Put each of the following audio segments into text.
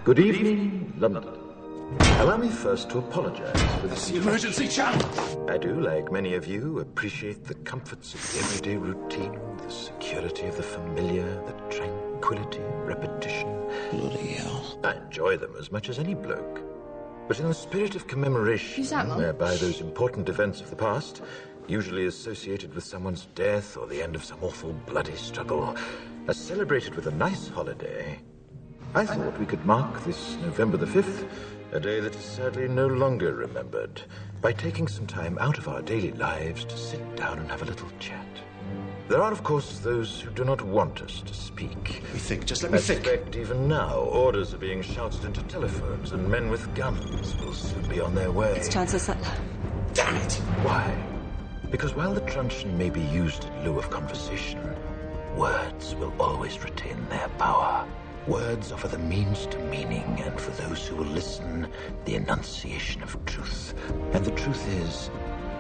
Good evening, London. Allow me first to apologize for That's the emergency channel. I do, like many of you, appreciate the comforts of the everyday routine, the security of the familiar, the tranquility of repetition. Bloody hell. I enjoy them as much as any bloke. But in the spirit of commemoration, Who's that, Mum? whereby those important events of the past, usually associated with someone's death or the end of some awful bloody struggle, are celebrated with a nice holiday, I thought we could mark this November the 5th, a day that is sadly no longer remembered, by taking some time out of our daily lives to sit down and have a little chat. There are, of course, those who do not want us to speak. Let me think, just let me I think. suspect even now, orders are being shouted into telephones, and men with guns will soon be on their way. It's Chancellor Sutler. Damn it. Why? Because while the truncheon may be used in lieu of conversation, words will always retain their power. Words offer the means to meaning, and for those who will listen, the enunciation of truth. And the truth is,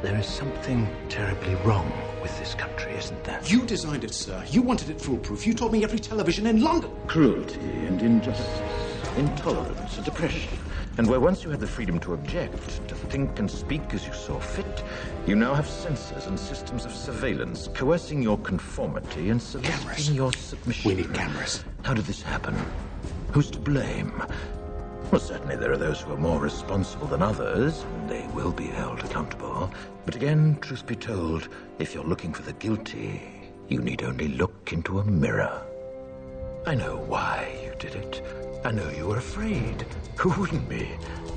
there is something terribly wrong with this country, isn't there? You designed it, sir. You wanted it foolproof. You told me every television in London. Cruelty and injustice, intolerance and oppression. And where once you had the freedom to object, to think and speak as you saw fit, you now have censors and systems of surveillance coercing your conformity and soliciting your submission. We need cameras. How did this happen? Who's to blame? Well, certainly there are those who are more responsible than others, and they will be held accountable. But again, truth be told, if you're looking for the guilty, you need only look into a mirror. I know why you did it. I know you were afraid. Who wouldn't be?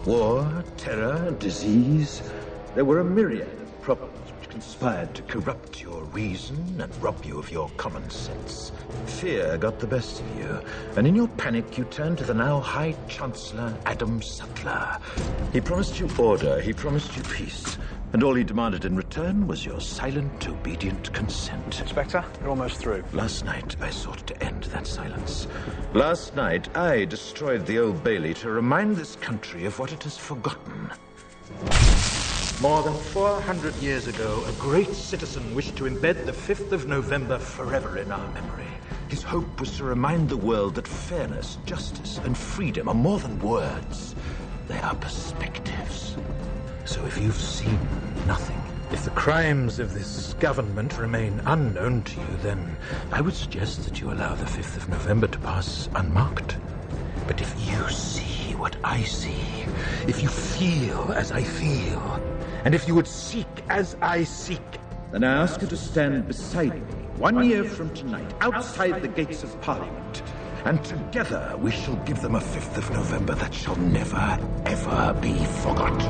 War, terror, disease. There were a myriad of problems which conspired to corrupt your reason and rob you of your common sense. Fear got the best of you, and in your panic you turned to the now High Chancellor Adam Sutler. He promised you order, he promised you peace, and all he demanded in return was your silent, obedient consent. Inspector, you're almost through. Last night, I sought to end that silence. Last night, I destroyed the Old Bailey to remind this country of what it has forgotten. More than 400 years ago, a great citizen wished to embed the 5th of November forever in our memory. His hope was to remind the world that fairness, justice, and freedom are more than words. They are perspectives. So if you've seen nothing, if the crimes of this government remain unknown to you, then I would suggest that you allow the 5th of November to pass unmarked. But if you see what I see, if you feel as I feel, and if you would seek as I seek, then I ask you to stand beside me 1 year from tonight, outside the gates of Parliament. And together we shall give them a 5th of November that shall never, ever be forgotten.